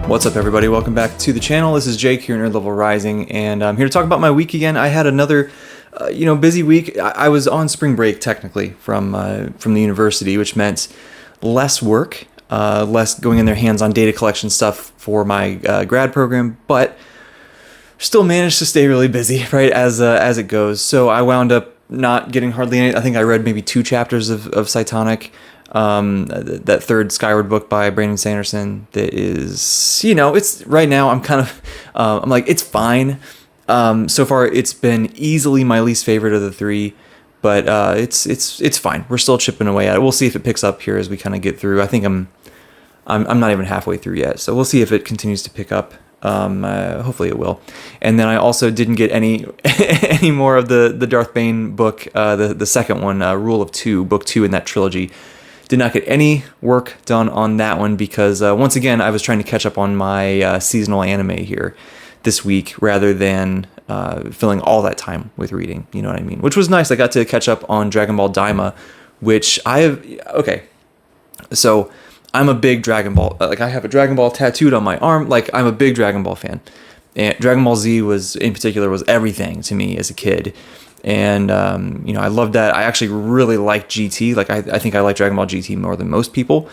What's up, everybody? Welcome back to the channel. This is Jake here in Nerd Level Rising, and I'm here to talk about my week again. I had another, busy week. I was on spring break technically from the university, which meant less work, less going in their hands-on data collection stuff for my grad program, but still managed to stay really busy, right, as it goes. So I wound up not getting hardly any. I think I read maybe 2 chapters of Cytonic. That third Skyward book by Brandon Sanderson that is, it's right now I'm kind of, I'm like, it's fine. So far it's been easily my least favorite of the 3, but, it's fine. We're still chipping away at it. We'll see if it picks up here as we kind of get through. I think I'm not even halfway through yet. So we'll see if it continues to pick up. Hopefully it will. And then I also didn't get any more of the Darth Bane book, the second one, Rule of Two, book 2 in that trilogy. Did not get any work done on that one because, once again, I was trying to catch up on my seasonal anime here this week rather than filling all that time with reading, you know what I mean? Which was nice. I got to catch up on Dragonball Daima, which I have... Okay, so I'm a big Dragon Ball... I have a Dragon Ball tattooed on my arm. I'm a big Dragon Ball fan. And Dragon Ball Z in particular was everything to me as a kid. And, I love that. I actually really like GT. I think I like Dragon Ball GT more than most people.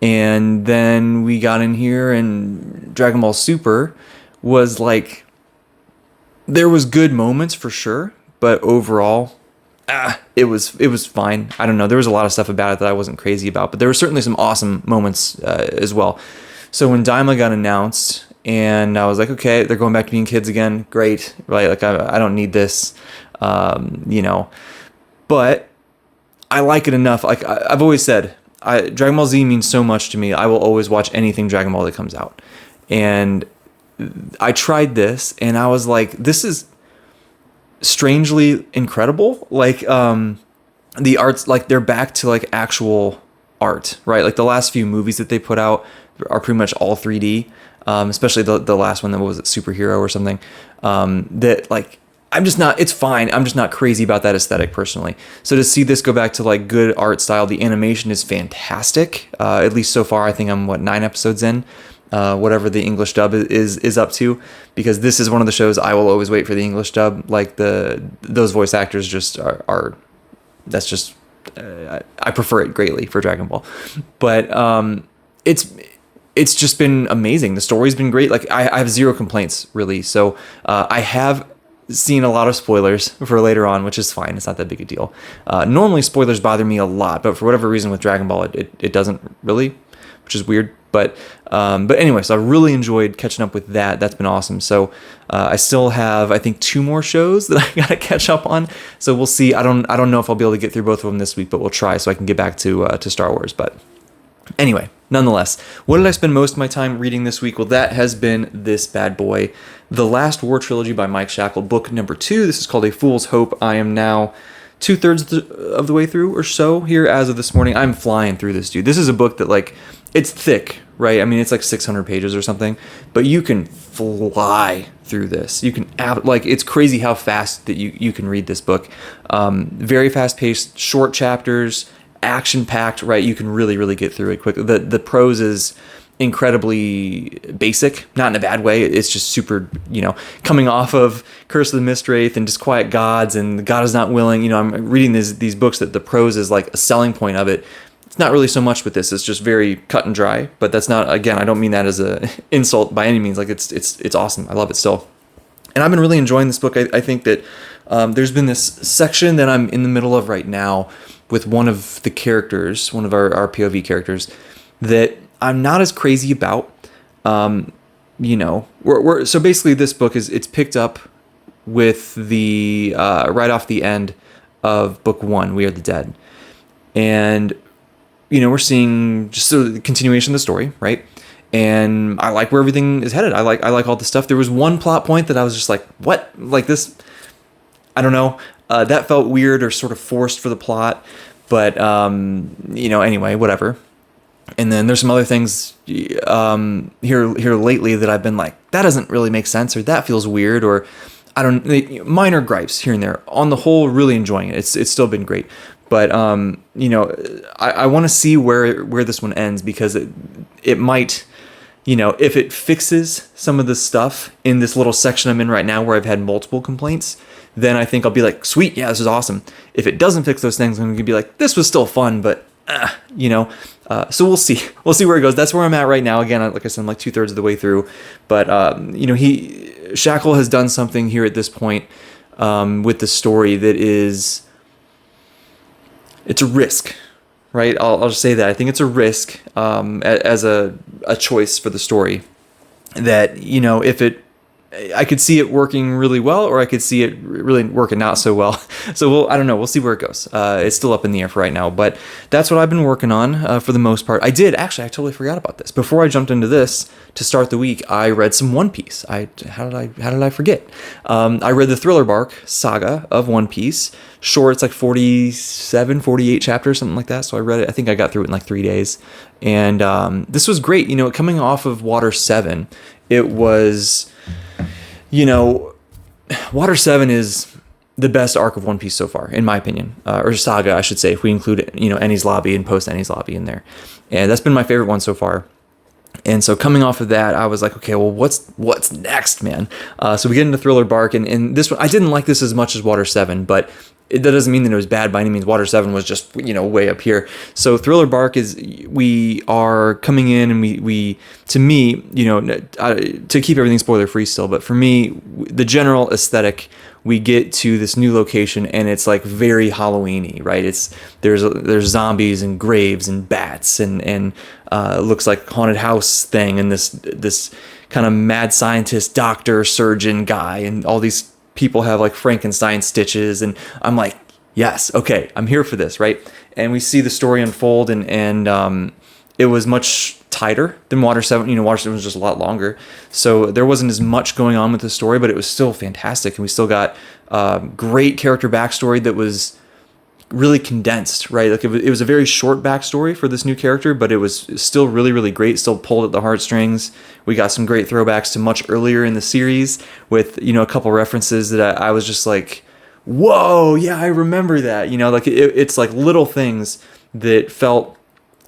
And then we got in here and Dragon Ball Super was there was good moments for sure, but overall, it was fine. I don't know. There was a lot of stuff about it that I wasn't crazy about, but there were certainly some awesome moments, as well. So when Daima got announced and I was like, okay, they're going back to being kids again. Great. Right. I don't need this. But I like it enough. I've always said, Dragon Ball Z means so much to me. I will always watch anything Dragon Ball that comes out. And I tried this and I was like, this is strangely incredible. The art's they're back to actual art, right? The last few movies that they put out are pretty much all 3D. Especially the last one that was Superhero or something. I'm just not, it's fine. I'm just not crazy about that aesthetic personally. So to see this go back to good art style, the animation is fantastic. At least so far, I think I'm 9 episodes in, whatever the English dub is up to, because this is one of the shows I will always wait for the English dub. Those voice actors just are that's just, I prefer it greatly for Dragon Ball, but, it's just been amazing. The story's been great. I have zero complaints really. So, I have seen a lot of spoilers for later on, which is fine. It's not that big a deal. Normally spoilers bother me a lot, but for whatever reason with Dragon Ball, it doesn't really, which is weird. But anyway, so I really enjoyed catching up with that. That's been awesome. So I still have, I think, 2 more shows that I gotta catch up on. So we'll see. I don't know if I'll be able to get through both of them this week, but we'll try so I can get back to Star Wars. But anyway, nonetheless, what did I spend most of my time reading this week? Well, that has been this bad boy, The Last War Trilogy by Mike Shackle, book number 2. This is called A Fool's Hope. I am now 2/3 of the way through or so here as of this morning. I'm flying through this, dude. This is a book that it's thick, right? I mean, it's 600 pages or something, but you can fly through this. You can it's crazy how fast that you can read this book. Very fast paced, short chapters, action packed, right? You can really, really get through it quickly. The prose is incredibly basic, not in a bad way. It's just super, coming off of Curse of the Mistwraith and Disquiet Gods and God is Not Willing. I'm reading these books that the prose is a selling point of it. It's not really so much with this. It's just very cut and dry, but that's not, again, I don't mean that as a insult by any means. It's awesome. I love it still. And I've been really enjoying this book. I think that there's been this section that I'm in the middle of right now with one of the characters, one of our POV characters, that I'm not as crazy about. So basically this book it's picked up with the right off the end of book 1, We Are the Dead. And, we're seeing just the continuation of the story, right? And I like where everything is headed. I like all the stuff. There was one plot point that I was just like, what? This, I don't know. That felt weird or sort of forced for the plot, but, anyway, whatever. And then there's some other things here lately that I've been like, that doesn't really make sense, or that feels weird, or minor gripes here and there. On the whole, really enjoying it. It's still been great. But, I want to see where this one ends, because it might if it fixes some of the stuff in this little section I'm in right now where I've had multiple complaints, then I think I'll be like, sweet, yeah, this is awesome. If it doesn't fix those things, I'm going to be like, this was still fun, but, so we'll see. We'll see where it goes. That's where I'm at right now. Again, like I said, I'm like 2/3 of the way through. But, Shackle has done something here at this point with the story that is, it's a risk. Right, I'll just say that I think it's a risk as a choice for the story. That if I could see it working really well, or I could see it really working not so well. So I don't know. We'll see where it goes. It's still up in the air for right now, but that's what I've been working on for the most part. I totally forgot about this. Before I jumped into this to start the week, I read some One Piece. How did I forget? I read the Thriller Bark saga of One Piece. Sure, it's like 47, 48 chapters, something like that. So I read it. I think I got through it in like 3 days, and this was great. Coming off of Water 7, it was. Water 7 is the best arc of One Piece so far, in my opinion, or saga, I should say, if we include, Enies Lobby and post Enies Lobby in there. And that's been my favorite one so far. And so coming off of that, I was like, okay, well, what's next, man? So we get into Thriller Bark, and this one, I didn't like this as much as Water 7, but that doesn't mean that it was bad by any means. Water 7 was just, way up here. So Thriller Bark we are coming in, and we to me, to keep everything spoiler free still, but for me, the general aesthetic, we get to this new location, and it's like very Halloween-y, right? There's zombies and graves and bats and it looks like haunted house thing, and this kind of mad scientist, doctor, surgeon guy, and all these people have like Frankenstein stitches, and I'm like, yes, okay, I'm here for this, right? And we see the story unfold, and it was much tighter than Water 7. Water 7 was just a lot longer, so there wasn't as much going on with the story, but it was still fantastic, and we still got great character backstory that was really condensed, right? Like it was a very short backstory for this new character, but it was still really, really great. Still pulled at the heartstrings. We got some great throwbacks to much earlier in the series with, a couple references that I was just like, whoa, yeah, I remember that. It's like little things that felt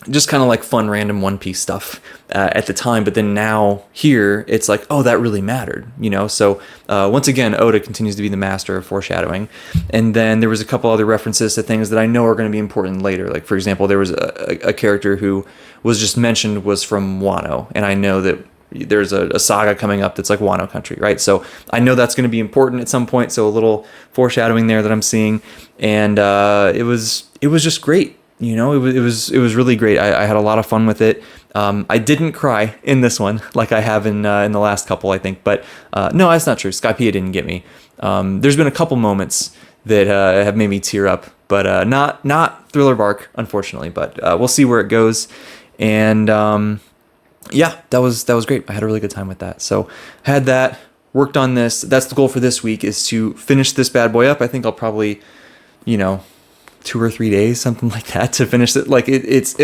just kind of like fun, random One Piece stuff at the time. But then now here, it's like, oh, that really mattered, So once again, Oda continues to be the master of foreshadowing. And then there was a couple other references to things that I know are going to be important later. Like, for example, there was a character who was just mentioned was from Wano. And I know that there's a saga coming up that's like Wano country, right? So I know that's going to be important at some point. So a little foreshadowing there that I'm seeing. And it was just great. It was really great. I had a lot of fun with it. I didn't cry in this one like I have in the last couple, I think. But no, that's not true. Skypiea didn't get me. There's been a couple moments that have made me tear up, but not Thriller Bark, unfortunately. But we'll see where it goes. And yeah, that was great. I had a really good time with that. So I had that, worked on this. That's the goal for this week, is to finish this bad boy up. I think I'll probably, 2 or 3 days, something like that, to finish it. Like it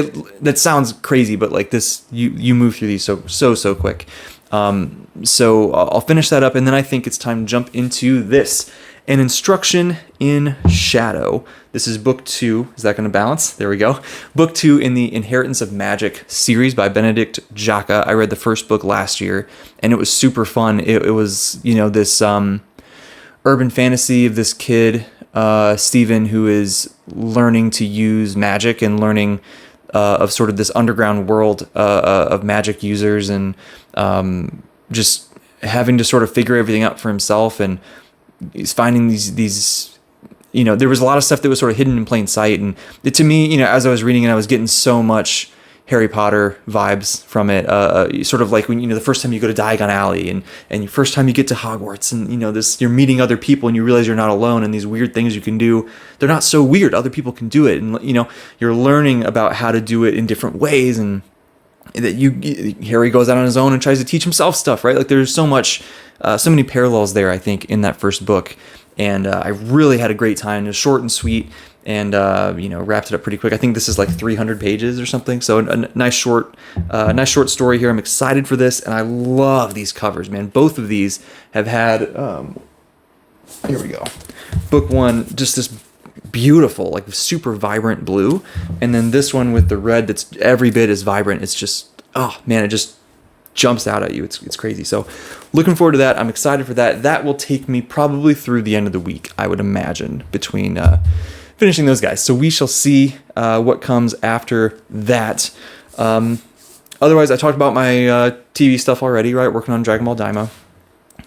that sounds crazy, but like this, you move through these so quick. So I'll finish that up, and then I think it's time to jump into this, An Instruction in Shadow. This is book 2. Is that going to balance? There we go. Book 2 in the Inheritance of Magic series by Benedict Jaka. I read the first book last year, and it was super fun. It was, this urban fantasy of this kid, Stephen, who is learning to use magic and learning of sort of this underground world of magic users, and just having to sort of figure everything out for himself. And he's finding these there was a lot of stuff that was sort of hidden in plain sight. And to me, as I was reading it, I was getting so much Harry Potter vibes from it, sort of like when the first time you go to Diagon Alley, and the first time you get to Hogwarts, and you're meeting other people, and you realize you're not alone, and these weird things you can do, they're not so weird. Other people can do it, and you're learning about how to do it in different ways, and that Harry goes out on his own and tries to teach himself stuff, right? Like there's so many parallels there, I think, in that first book, and I really had a great time. It was short and sweet. And wrapped it up pretty quick. I think this is like 300 pages or something. So a nice short story here. I'm excited for this, and I love these covers, man. Both of these have had. Here we go. Book 1, just this beautiful, like super vibrant blue, and then this one with the red that's every bit as vibrant. It's just, oh man, it just jumps out at you. It's crazy. So looking forward to that. I'm excited for that. That will take me probably through the end of the week, I would imagine, between finishing those guys. So we shall see what comes after that. Otherwise, I talked about my TV stuff already, right? Working on Dragonball Daima,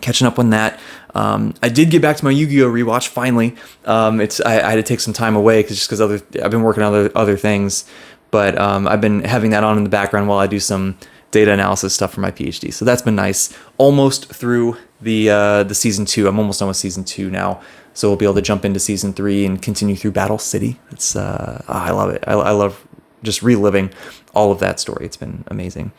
catching up on that. I did get back to my Yu-Gi-Oh rewatch finally. I had to take some time away because I've been working on other things, but I've been having that on in the background while I do some data analysis stuff for my PhD. So that's been nice. Almost through the season 2. I'm almost done with season 2 now. So we'll be able to jump into season 3 and continue through Battle City. It's I love it. I love just reliving all of that story. It's been amazing.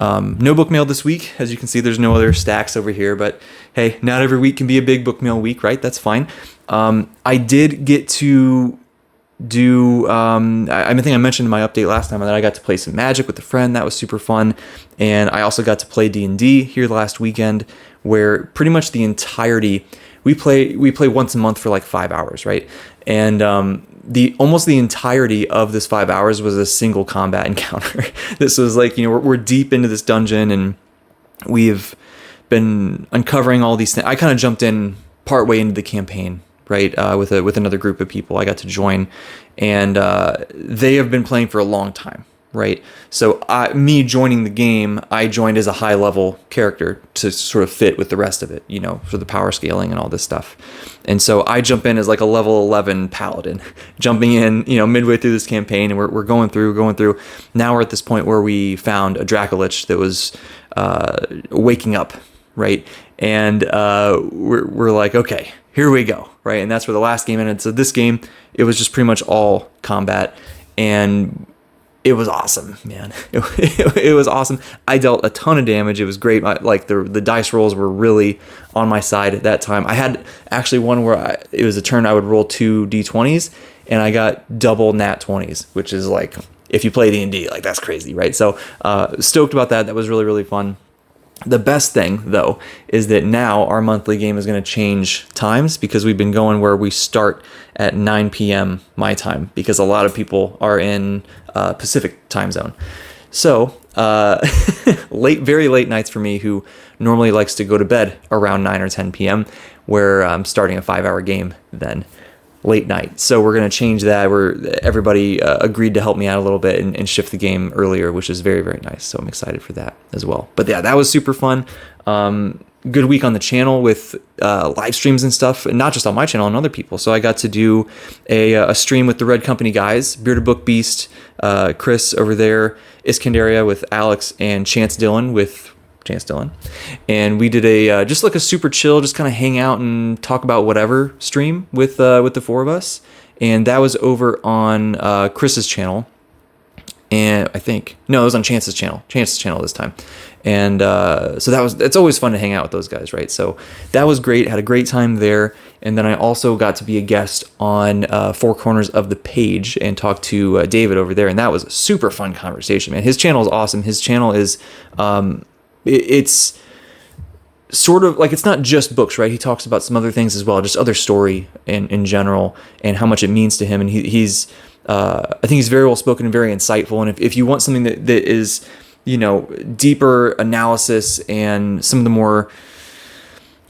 No book mail this week. As you can see, there's no other stacks over here, but hey, not every week can be a big book mail week, right? That's fine. I did get to do, I think I mentioned in my update last time that I got to play some Magic with a friend. That was super fun. And I also got to play D&D here last weekend, where pretty much the entirety, we play once a month for like 5 hours, right? And almost the entirety of this 5 hours was a single combat encounter. This was like, we're deep into this dungeon, and we've been uncovering all these things. I kind of jumped in partway into the campaign, right? With another group of people I got to join, and they have been playing for a long time, right? So me joining the game, I joined as a high level character to sort of fit with the rest of it, for the power scaling and all this stuff. And so I jump in as like a level 11 paladin, jumping in, midway through this campaign, and we're going through. Now we're at this point where we found a Dracolich that was waking up, right? And we're like, okay, here we go, right? And that's where the last game ended. So this game, it was just pretty much all combat, and it was awesome, man. It was awesome. I dealt a ton of damage. It was great. The dice rolls were really on my side at that time. I had actually one where it was a turn I would roll 2 d20s, and I got double nat 20s, which is like, if you play D&D, like that's crazy, right? So stoked about that. That was really, really fun. The best thing, though, is that now our monthly game is going to change times, because we've been going where we start at 9 p.m. my time, because a lot of people are in Pacific time zone. So very late nights for me, who normally likes to go to bed around 9 or 10 p.m., where I'm starting a 5-hour game then. Late night. So we're going to change that. Everybody agreed to help me out a little bit and shift the game earlier, which is very, very nice. So I'm excited for that as well. But yeah, that was super fun. Good week on the channel with live streams and stuff, and not just on my channel, on other people. So I got to do a stream with the Red Company guys, Bearded Book Beast, Chris over there, Iskandaria with Alex, and Chance Dillon with Chance Dillon. And we did just like a super chill, just kind of hang out and talk about whatever stream with the four of us. And that was over on Chris's channel. And it was on Chance's channel this time. And so it's always fun to hang out with those guys, right? So that was great. Had a great time there. And then I also got to be a guest on Four Corners of the Page and talk to David over there. And that was a super fun conversation, man. His channel is awesome. His channel is, it's sort of like, it's not just books, right? He talks about some other things as well, just other story in general, and how much it means to him. And he's I think he's very well spoken and very insightful. And if you want something that is, deeper analysis and some of the more,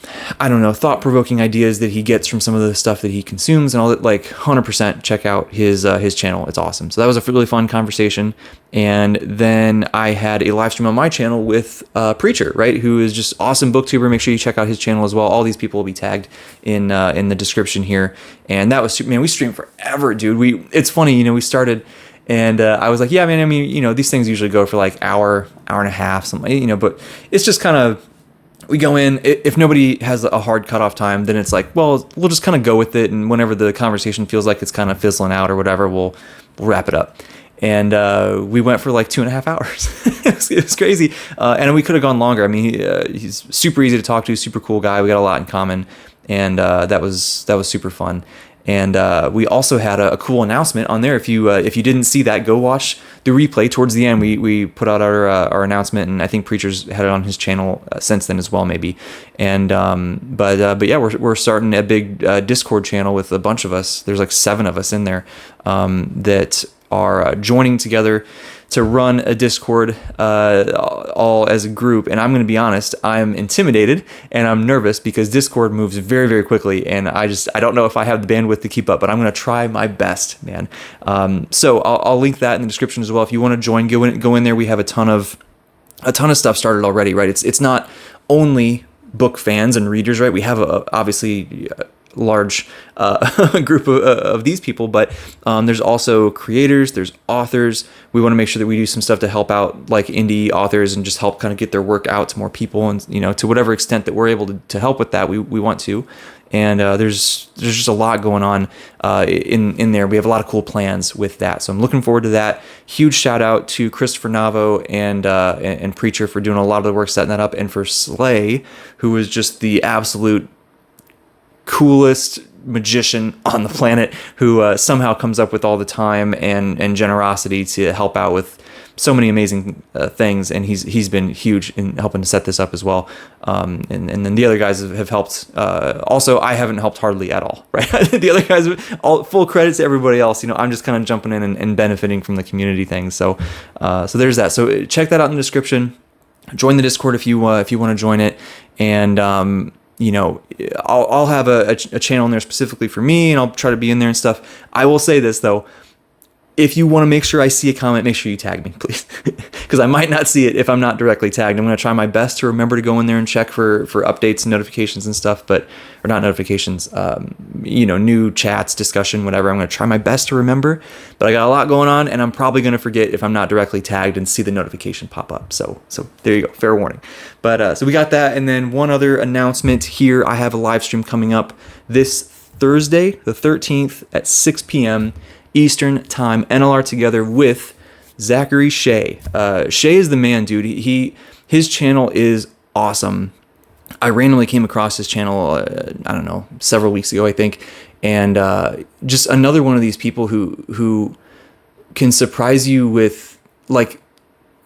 thought-provoking ideas that he gets from some of the stuff that he consumes and all that, 100% check out his channel. It's awesome. So that was a really fun conversation. And then I had a live stream on my channel with Preacher, right, who is just awesome booktuber. Make sure you check out his channel as well. All these people will be tagged in the description here. And that was, man, we streamed forever, dude. It's funny, we started, and I was like, yeah, man, these things usually go for like hour and a half, something, but it's just kind of, we go in, if nobody has a hard cutoff time, then it's like, well, we'll just kind of go with it. And whenever the conversation feels like it's kind of fizzling out or whatever, we'll wrap it up. And we went for like 2.5 hours. It was crazy. And we could have gone longer. I mean, he's super easy to talk to, super cool guy. We got a lot in common. And that was super fun. And we also had a cool announcement on there. If you didn't see that, go watch the replay. Towards the end, we put out our announcement, and I think Preacher's had it on his channel since then as well, maybe. And but yeah, we're starting a big Discord channel with a bunch of us. There's like 7 of us in there that are joining together run a Discord all as a group. And I'm going to be honest, I'm intimidated and I'm nervous because Discord moves very, very quickly. And I don't know if I have the bandwidth to keep up, but I'm going to try my best, man. So I'll link that in the description as well. If you want to join, go in there. We have a ton of stuff started already, right? It's not only book fans and readers, right? We have obviously large group of these people, but there's also creators, there's authors. We want to make sure that we do some stuff to help out like indie authors and just help kind of get their work out to more people, and to whatever extent that we're able to help with that, we want to. And there's just a lot going on in there. We have a lot of cool plans with that, so I'm looking forward to that. Huge shout out to Christopher Navo and Preacher for doing a lot of the work setting that up, and for Slay, who is just the absolute coolest magician on the planet, who somehow comes up with all the time and generosity to help out with so many amazing things, and he's been huge in helping to set this up as well. And then the other guys have helped. Also, I haven't helped hardly at all, right? The other guys, all full credit to everybody else. I'm just kind of jumping in and benefiting from the community thing. So there's that. So check that out in the description. Join the Discord if you want to join it, and I'll have a channel in there specifically for me, and I'll try to be in there and stuff. I will say this though. If you want to make sure I see a comment, make sure you tag me, please, because I might not see it if I'm not directly tagged. I'm going to try my best to remember to go in there and check for updates and notifications and stuff, or not notifications, new chats, discussion, whatever. I'm going to try my best to remember, but I got a lot going on, and I'm probably going to forget if I'm not directly tagged and see the notification pop up. So there you go, fair warning. But so we got that, and then one other announcement here. I have a live stream coming up this Thursday, the 13th at 6 p.m. Eastern time, NLR together with Zachary Shea. Shea is the man, dude. His channel is awesome. I randomly came across his channel, I don't know, several weeks ago, I think, and just another one of these people who can surprise you with, like,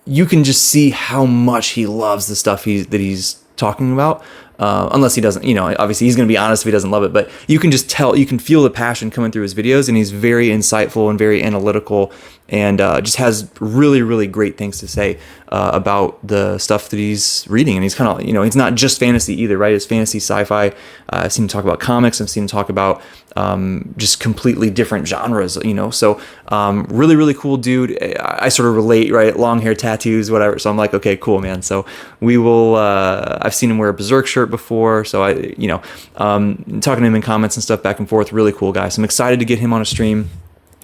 you can just see how much he loves the stuff that he's talking about. Unless he doesn't, obviously he's going to be honest if he doesn't love it, but you can just tell, you can feel the passion coming through his videos, and he's very insightful and very analytical, and just has really, really great things to say about the stuff that he's reading. And he's kind of, it's not just fantasy either, right? It's fantasy, sci-fi. I've seen him talk about comics. I've seen him talk about just completely different genres, so really, really cool dude. I sort of relate, right? Long hair, tattoos, whatever. So I'm like, okay, cool, man. So we will, I've seen him wear a Berserk shirt before, so I, talking to him in comments and stuff back and forth, really cool guy. So I'm excited to get him on a stream.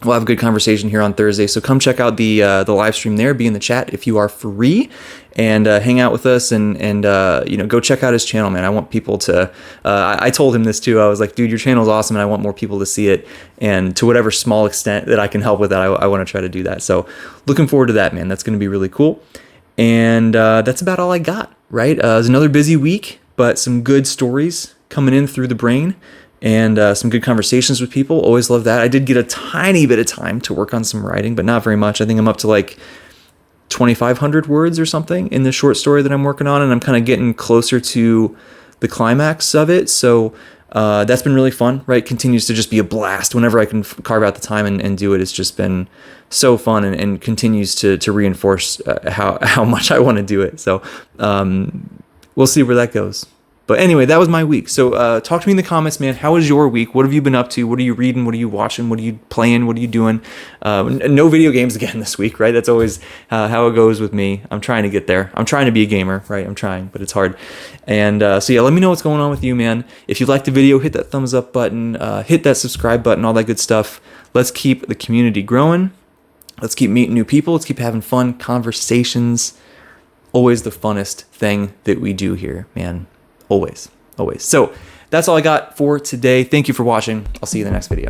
We'll have a good conversation here on Thursday, so come check out the live stream there. Be in the chat if you are free, and hang out with us, and go check out his channel, man. I want people to. I told him this too. I was like, dude, your channel is awesome, and I want more people to see it. And to whatever small extent that I can help with that, I want to try to do that. So looking forward to that, man. That's going to be really cool. And that's about all I got. Right? It was another busy week, but some good stories coming in through the brain. And some good conversations with people. Always love that. I did get a tiny bit of time to work on some writing, but not very much. I think I'm up to like 2,500 words or something in the short story that I'm working on, and I'm kind of getting closer to the climax of it. So that's been really fun, right? Continues to just be a blast. Whenever I can carve out the time and do it, it's just been so fun, and continues to reinforce how much I want to do it. So we'll see where that goes. But anyway, that was my week. So talk to me in the comments, man. How was your week? What have you been up to? What are you reading? What are you watching? What are you playing? What are you doing? No video games again this week, right? That's always how it goes with me. I'm trying to get there. I'm trying to be a gamer, right? I'm trying, but it's hard. And so yeah, let me know what's going on with you, man. If you liked the video, hit that thumbs up button, hit that subscribe button, all that good stuff. Let's keep the community growing. Let's keep meeting new people. Let's keep having fun conversations. Always the funnest thing that we do here, man. Always. So that's all I got for today. Thank you for watching. I'll see you in the next video.